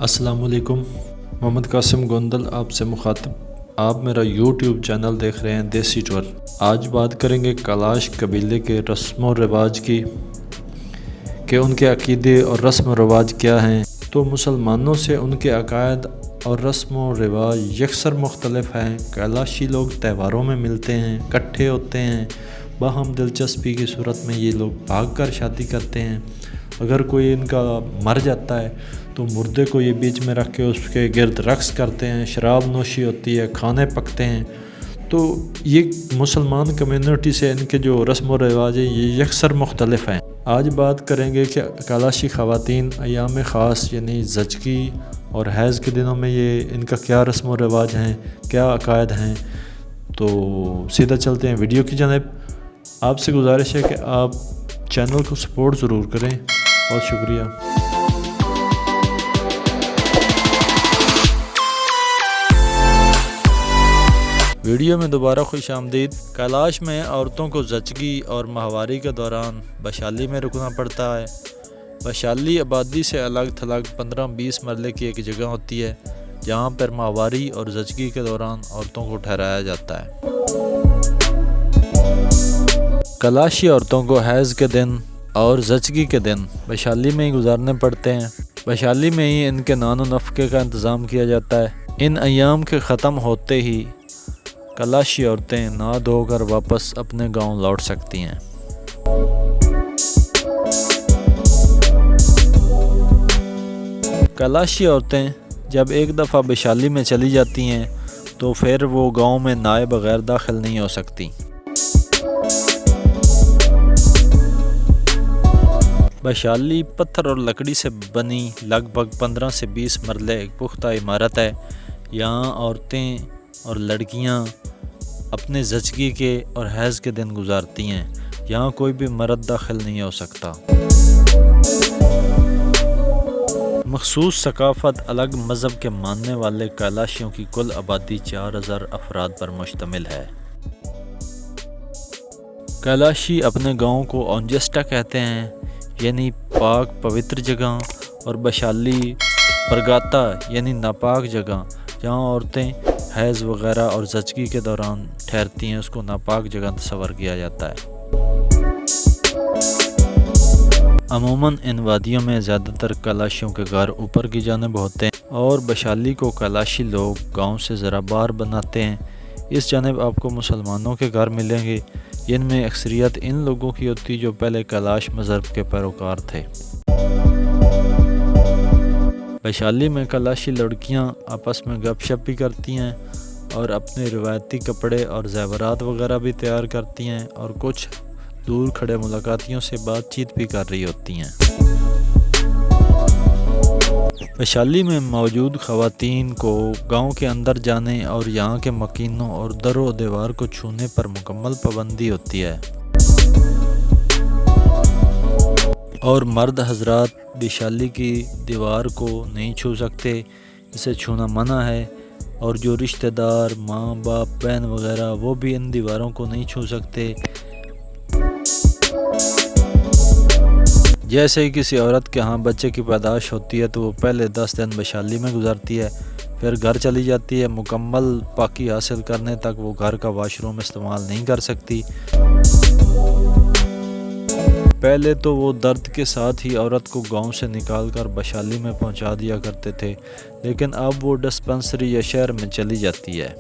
السلام علیکم، محمد قاسم گوندل آپ سے مخاطب۔ آپ میرا یوٹیوب چینل دیکھ رہے ہیں دیسی ٹور۔ آج بات کریں گے کلاش قبیلے کے رسم و رواج کی کہ ان کے عقیدے اور رسم و رواج کیا ہیں۔ تو مسلمانوں سے ان کے عقائد اور رسم و رواج یکسر مختلف ہیں۔ کلاشی لوگ تہواروں میں ملتے ہیں، اکٹھے ہوتے ہیں، باہم دلچسپی کی صورت میں یہ لوگ بھاگ کر شادی کرتے ہیں۔ اگر کوئی ان کا مر جاتا ہے تو مردے کو یہ بیچ میں رکھ کے اس کے گرد رقص کرتے ہیں، شراب نوشی ہوتی ہے، کھانے پکتے ہیں۔ تو یہ مسلمان کمیونٹی سے ان کے جو رسم و رواج ہیں یہ یکسر مختلف ہیں۔ آج بات کریں گے کہ کلاشی خواتین ایام خاص یعنی زچگی اور حیض کے دنوں میں یہ ان کا کیا رسم و رواج ہیں، کیا عقائد ہیں۔ تو سیدھا چلتے ہیں ویڈیو کی جانب۔ آپ سے گزارش ہے کہ آپ چینل کو سپورٹ ضرور کریں۔ بہت شکریہ۔ ویڈیو میں دوبارہ خوش آمدید۔ کلاش میں عورتوں کو زچگی اور ماہواری کے دوران بشالی میں رکنا پڑتا ہے۔ بشالی آبادی سے الگ تھلگ 15-20 مرلے کی ایک جگہ ہوتی ہے جہاں پر ماہواری اور زچگی کے دوران عورتوں کو ٹھہرایا جاتا ہے۔ کلاشی عورتوں کو حیض کے دن اور زچگی کے دن بشالی میں ہی گزارنے پڑتے ہیں۔ بشالی میں ہی ان کے نان و نفقے کا انتظام کیا جاتا ہے۔ ان ایام کے ختم ہوتے ہی کلاشی عورتیں نہا دھو کر واپس اپنے گاؤں لوٹ سکتی ہیں۔ کلاشی عورتیں جب ایک دفعہ بشالی میں چلی جاتی ہیں تو پھر وہ گاؤں میں نائے بغیر داخل نہیں ہو سکتی۔ بشالی پتھر اور لکڑی سے بنی لگ بھگ 15 سے 20 مرلے ایک پختہ عمارت ہے۔ یہاں عورتیں اور لڑکیاں اپنے زچگی کے اور حیض کے دن گزارتی ہیں۔ یہاں کوئی بھی مرد داخل نہیں ہو سکتا۔ مخصوص ثقافت الگ مذہب کے ماننے والے کلاشیوں کی کل آبادی 4000 افراد پر مشتمل ہے۔ کلاشی اپنے گاؤں کو اونجسٹا کہتے ہیں یعنی پاک پوتر جگہ، اور بشالی پرگاتا یعنی ناپاک جگہ جہاں عورتیں حیض وغیرہ اور زچگی کے دوران ٹھہرتی ہیں اس کو ناپاک جگہ تصور کیا جاتا ہے۔ عموماً ان وادیوں میں زیادہ تر کلاشیوں کے گھر اوپر کی جانب ہوتے ہیں اور بشالی کو کلاشی لوگ گاؤں سے ذرا باہر بناتے ہیں۔ اس جانب آپ کو مسلمانوں کے گھر ملیں گے جن میں اکثریت ان لوگوں کی ہوتی جو پہلے کلاش مذہب کے پیروکار تھے۔ بشالی میں کلاشی لڑکیاں آپس میں گپ شپ بھی کرتی ہیں اور اپنے روایتی کپڑے اور زیورات وغیرہ بھی تیار کرتی ہیں اور کچھ دور کھڑے ملاقاتیوں سے بات چیت بھی کر رہی ہوتی ہیں۔ بشالی میں موجود خواتین کو گاؤں کے اندر جانے اور یہاں کے مکینوں اور در و دیوار کو چھونے پر مکمل پابندی ہوتی ہے، اور مرد حضرات بشالی کی دیوار کو نہیں چھو سکتے، اسے چھونا منع ہے، اور جو رشتہ دار ماں باپ بہن وغیرہ وہ بھی ان دیواروں کو نہیں چھو سکتے۔ جیسے ہی کسی عورت کے ہاں بچے کی پیدائش ہوتی ہے تو وہ پہلے 10 دن بشالی میں گزارتی ہے، پھر گھر چلی جاتی ہے۔ مکمل پاکی حاصل کرنے تک وہ گھر کا واش روم استعمال نہیں کر سکتی۔ پہلے تو وہ درد کے ساتھ ہی عورت کو گاؤں سے نکال کر بشالی میں پہنچا دیا کرتے تھے، لیکن اب وہ ڈسپنسری یا شہر میں چلی جاتی ہے۔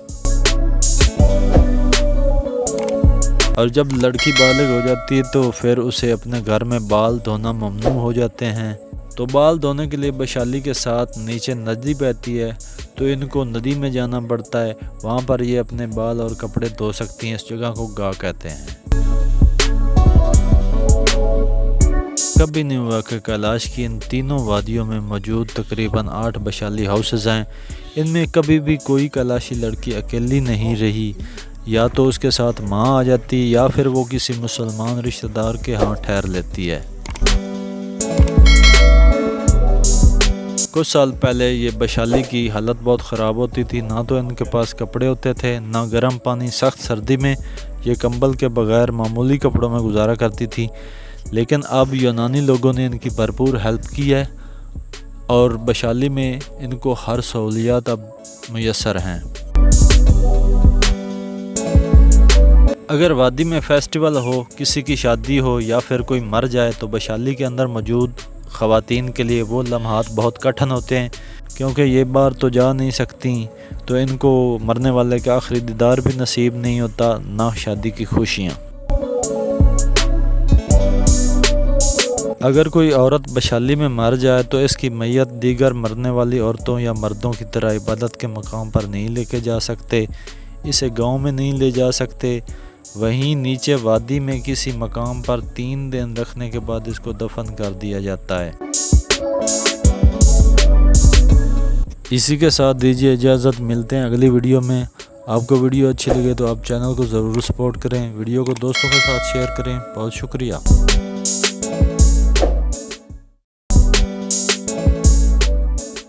اور جب لڑکی بالغ ہو جاتی ہے تو پھر اسے اپنے گھر میں بال دھونا ممنوع ہو جاتے ہیں۔ تو بال دھونے کے لیے بشالی کے ساتھ نیچے ندی بہتی ہے تو ان کو ندی میں جانا پڑتا ہے، وہاں پر یہ اپنے بال اور کپڑے دھو سکتی ہیں۔ اس جگہ کو گاہ کہتے ہیں۔ کبھی نہیں ہوا کہ کلاش کی ان تینوں وادیوں میں موجود تقریباً 8 بشالی ہاؤسز ہیں، ان میں کبھی بھی کوئی کلاشی لڑکی اکیلی نہیں رہی، یا تو اس کے ساتھ ماں آ جاتی یا پھر وہ کسی مسلمان رشتہ دار کے ہاں ٹھہر لیتی ہے۔ کچھ سال پہلے یہ بشالی کی حالت بہت خراب ہوتی تھی، نہ تو ان کے پاس کپڑے ہوتے تھے، نہ گرم پانی، سخت سردی میں یہ کمبل کے بغیر معمولی کپڑوں میں گزارا کرتی تھی۔ لیکن اب یونانی لوگوں نے ان کی بھرپور ہیلپ کی ہے اور بشالی میں ان کو ہر سہولیات اب میسر ہیں۔ اگر وادی میں فیسٹیول ہو، کسی کی شادی ہو یا پھر کوئی مر جائے تو بشالی کے اندر موجود خواتین کے لیے وہ لمحات بہت کٹھن ہوتے ہیں، کیونکہ یہ بار تو جا نہیں سکتی، تو ان کو مرنے والے کا آخری دیدار بھی نصیب نہیں ہوتا، نہ شادی کی خوشیاں۔ اگر کوئی عورت بشالی میں مر جائے تو اس کی میت دیگر مرنے والی عورتوں یا مردوں کی طرح عبادت کے مقام پر نہیں لے کے جا سکتے، اسے گاؤں میں نہیں لے جا سکتے، وہیں نیچے وادی میں کسی مقام پر 3 دن رکھنے کے بعد اس کو دفن کر دیا جاتا ہے۔ اسی کے ساتھ دیجیے اجازت، ملتے ہیں اگلی ویڈیو میں۔ آپ کو ویڈیو اچھی لگے تو آپ چینل کو ضرور سپورٹ کریں، ویڈیو کو دوستوں کے ساتھ شیئر کریں۔ بہت شکریہ۔